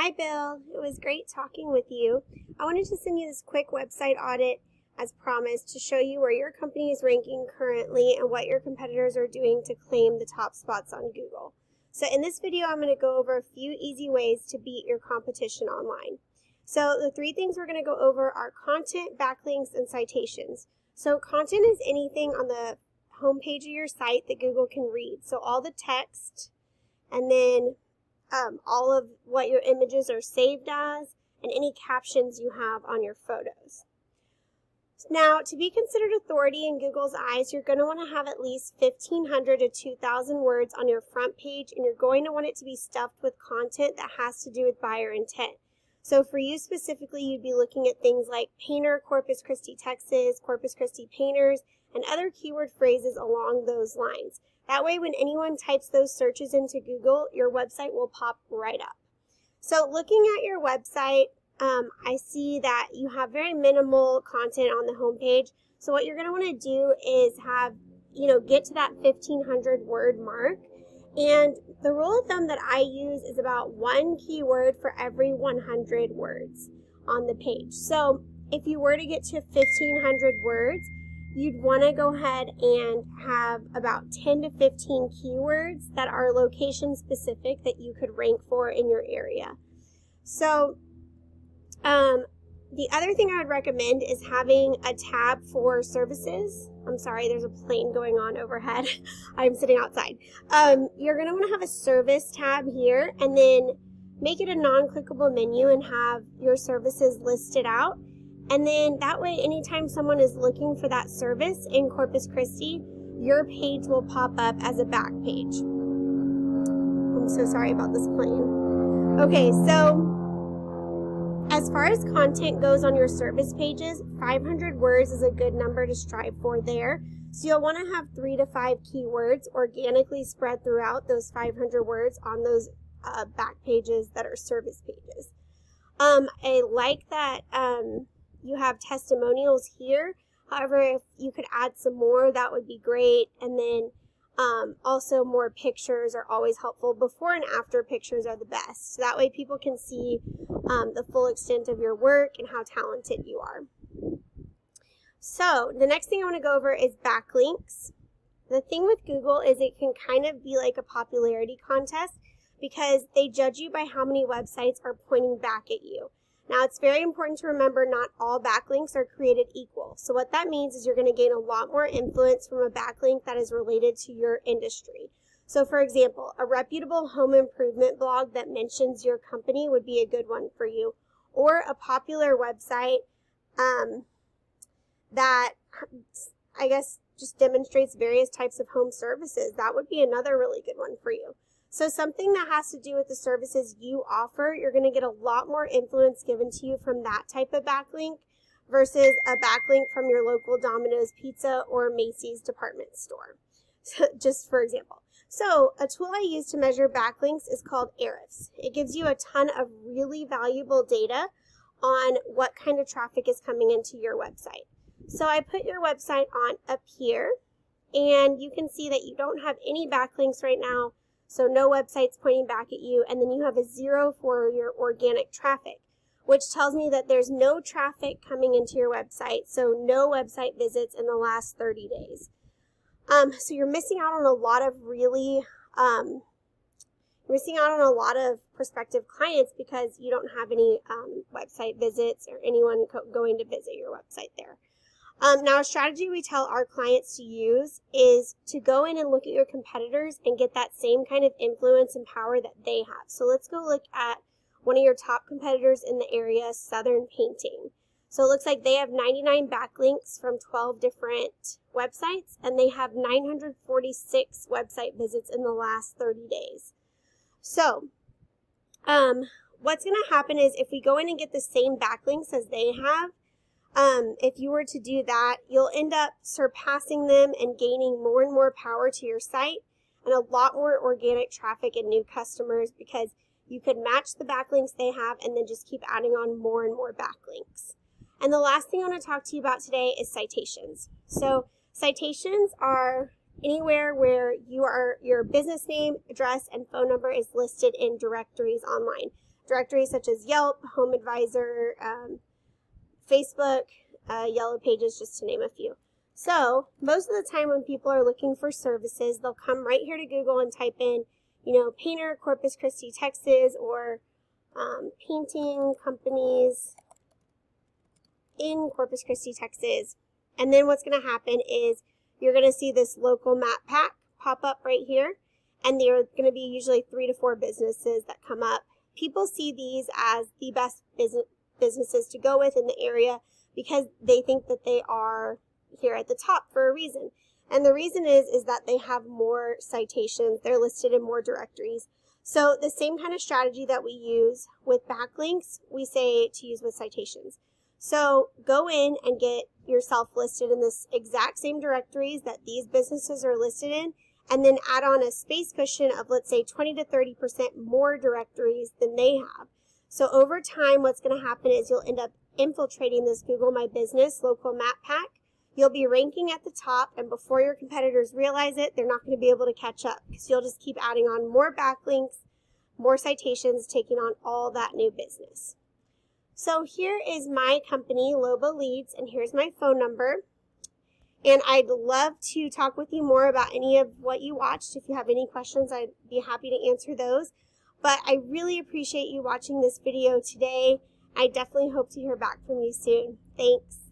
Hi, Bill. It was great talking with you. I wanted to send you this quick website audit as promised to show you where your company is ranking currently and what your competitors are doing to claim the top spots on Google. So in this video, I'm going to go over a few easy ways to beat your competition online. So the three things we're going to go over are content, backlinks, and citations. So content is anything on the homepage of your site that Google can read. So all the text, and then all of what your images are saved as, and any captions you have on your photos. Now, to be considered authority in Google's eyes, you're going to want to have at least 1,500 to 2,000 words on your front page, and you're going to want it to be stuffed with content that has to do with buyer intent. So for you specifically, you'd be looking at things like painter, Corpus Christi, Texas, Corpus Christi painters, and other keyword phrases along those lines. That way, when anyone types those searches into Google, your website will pop right up. So looking at your website, I see that you have very minimal content on the homepage. So what you're going to want to do is get to that 1,500 word mark. And the rule of thumb that I use is about one keyword for every 100 words on the page. So if you were to get to 1,500 words, you'd want to go ahead and have about 10 to 15 keywords that are location specific that you could rank for in your area. So the other thing I would recommend is having a tab for services. I'm sorry, there's a plane going on overhead. I'm sitting outside. You're going to want to have a service tab here, and then make it a non-clickable menu and have your services listed out. And then that way, anytime someone is looking for that service in Corpus Christi, your page will pop up as a back page. I'm so sorry about this plane. Okay, so as far as content goes on your service pages, 500 words is a good number to strive for there. So you'll want to have 3 to 5 keywords organically spread throughout those 500 words on those back pages that are service pages. I like that you have testimonials here. However, if you could add some more, that would be great. And then also more pictures are always helpful. Before and after pictures are the best. So that way people can see the full extent of your work and how talented you are. So the next thing I want to go over is backlinks. The thing with Google is it can kind of be like a popularity contest because they judge you by how many websites are pointing back at you. Now, it's very important to remember not all backlinks are created equal. So what that means is you're going to gain a lot more influence from a backlink that is related to your industry. So, for example, a reputable home improvement blog that mentions your company would be a good one for you. Or a popular website that, I guess, just demonstrates various types of home services. That would be another really good one for you. So something that has to do with the services you offer, you're going to get a lot more influence given to you from that type of backlink versus a backlink from your local Domino's Pizza or Macy's department store, so, just for example. So a tool I use to measure backlinks is called Ahrefs. It gives you a ton of really valuable data on what kind of traffic is coming into your website. So I put your website on up here, and you can see that you don't have any backlinks right now. So no websites pointing back at you, and then you have a 0 for your organic traffic, which tells me that there's no traffic coming into your website, so no website visits in the last 30 days. So you're missing out on a lot of prospective clients because you don't have any website visits or anyone going to visit your website there. Now, a strategy we tell our clients to use is to go in and look at your competitors and get that same kind of influence and power that they have. So let's go look at one of your top competitors in the area, Southern Painting. So it looks like they have 99 backlinks from 12 different websites, and they have 946 website visits in the last 30 days. So what's going to happen is if we go in and get the same backlinks as they have, if you were to do that, you'll end up surpassing them and gaining more and more power to your site and a lot more organic traffic and new customers because you could match the backlinks they have and then just keep adding on more and more backlinks. And the last thing I want to talk to you about today is citations. So citations are anywhere where your business name, address, and phone number is listed in directories online. directories such as Yelp, Home Advisor, Facebook, Yellow Pages, just to name a few. So most of the time when people are looking for services, they'll come right here to Google and type in, painter, Corpus Christi, Texas, or painting companies in Corpus Christi, Texas. And then what's going to happen is you're going to see this local map pack pop up right here. And there are going to be usually 3 to 4 businesses that come up. People see these as the best businesses to go with in the area because they think that they are here at the top for a reason. And the reason is that they have more citations. They're listed in more directories. So the same kind of strategy that we use with backlinks, we say to use with citations. So go in and get yourself listed in this exact same directories that these businesses are listed in, and then add on a space cushion of, let's say, 20 to 30% more directories than they have. So over time, what's going to happen is you'll end up infiltrating this Google My Business local map pack. You'll be ranking at the top, and before your competitors realize it, they're not going to be able to catch up because you'll just keep adding on more backlinks, more citations, taking on all that new business. So here is my company, Loba Leads, and here's my phone number. And I'd love to talk with you more about any of what you watched. If you have any questions, I'd be happy to answer those. But I really appreciate you watching this video today. I definitely hope to hear back from you soon. Thanks.